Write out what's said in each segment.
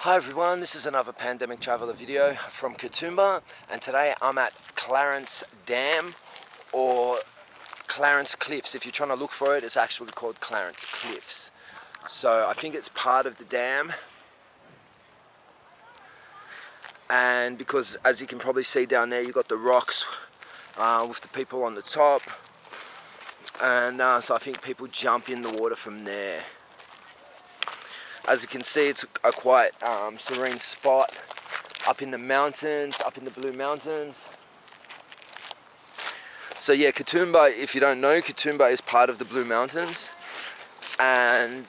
Hi everyone, this is another pandemic traveler video from Katoomba, and today I'm at Clarence Dam or Clarence Cliffs. If you're trying to look for it, it's actually called Clarence Cliffs. So I think it's part of the dam, and because as you can probably see down there, you've got the rocks with the people on the top, and so I think people jump in the water from there. As you can see, it's a quite serene spot up in the mountains, up in the Blue Mountains. So yeah, Katoomba, if you don't know, Katoomba is part of the Blue Mountains, and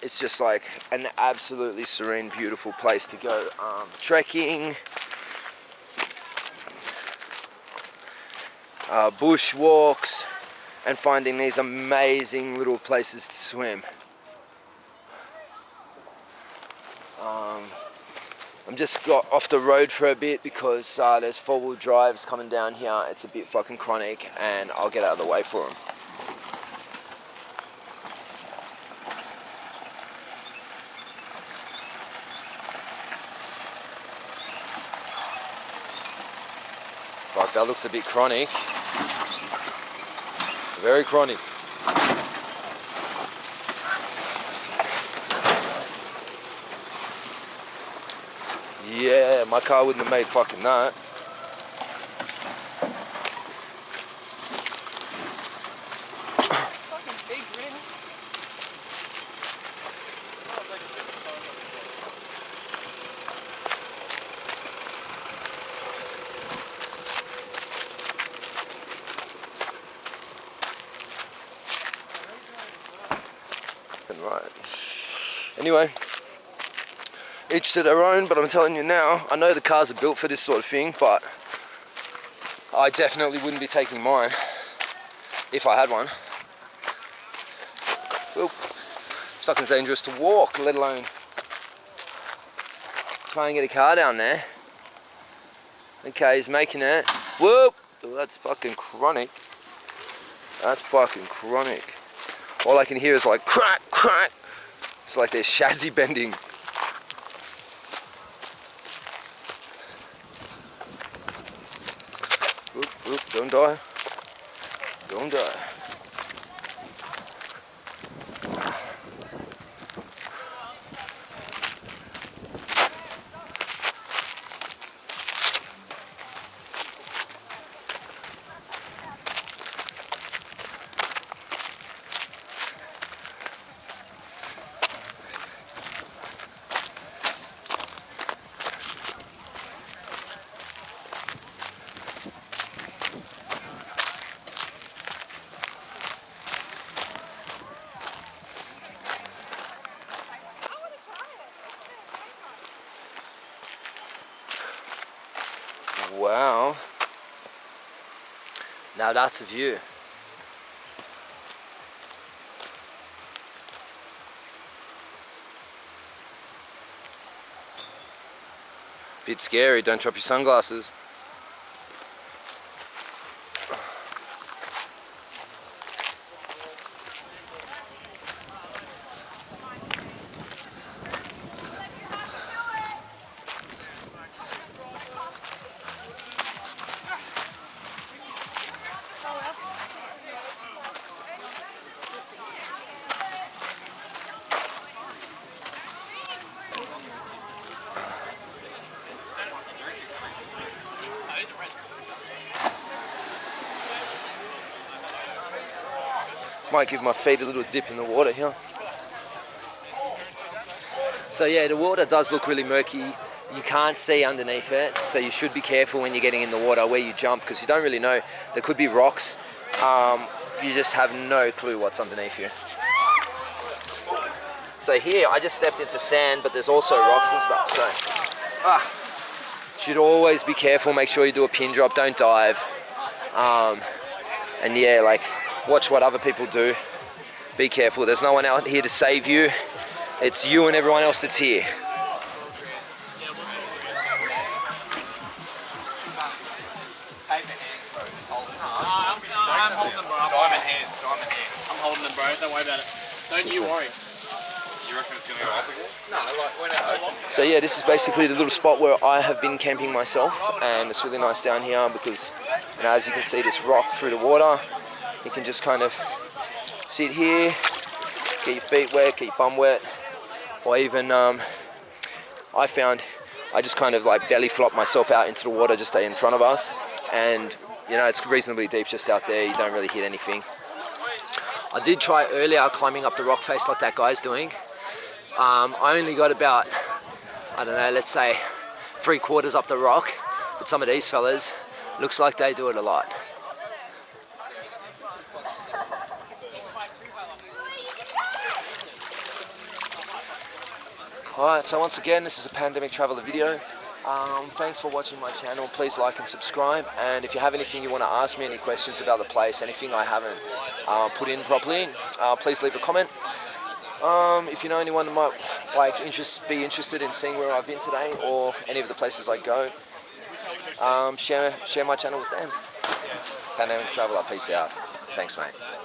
it's just like an absolutely serene, beautiful place to go trekking, bush walks, and finding these amazing little places to swim. I'm just got off the road for a bit because there's four-wheel drives coming down here. It's a bit fucking chronic, and I'll get out of the way for them. Fuck, that looks a bit chronic. Very chronic. Yeah, my car wouldn't have made fucking that. Fucking big rims. Right. Anyway, each to their own, but I'm telling you now, I know the cars are built for this sort of thing, but I definitely wouldn't be taking mine if I had one. Well, it's fucking dangerous to walk, let alone try and get a car down there. Okay, he's making it. Whoop! Oh, that's fucking chronic. That's fucking chronic. All I can hear is like crack, crack. It's like they're chassis bending. Oop, oop, don't die. Don't die. Wow. Now that's a view. Bit scary, don't drop your sunglasses. Might give my feet a little dip in the water here. So yeah, the water does look really murky. You can't see underneath it, so you should be careful when you're getting in the water where you jump, because you don't really know. There could be rocks. You just have no clue what's underneath you. So here, I just stepped into sand, but there's also rocks and stuff, so should always be careful. Make sure you do a pin drop, don't dive. And yeah, like, watch what other people do. Be careful. There's no one out here to save you. It's you and everyone else that's here. I'm holding them, bro. I'm holding them, bro. Don't worry about it. Don't you worry. You reckon it's going to go up again? No, So yeah, this is basically the little spot where I have been camping myself, and it's really nice down here because, you know, as you can see this rock through the water, you can just kind of sit here, get your feet wet, get your bum wet, or even I found I just kind of like belly flop myself out into the water just in front of us, and you know, it's reasonably deep just out there, you don't really hit anything. I did try earlier climbing up the rock face like that guy's doing. I only got about, I don't know, let's say 3/4 up the rock, but some of these fellas, looks like they do it a lot. Alright, so once again, this is a Pandemic Traveller video. Thanks for watching my channel. Please like and subscribe, and if you have anything you want to ask me, any questions about the place, anything I haven't put in properly, please leave a comment. If you know anyone that might be interested in seeing where I've been today or any of the places I go, share my channel with them. Pandemic Traveller, peace out. Thanks, mate.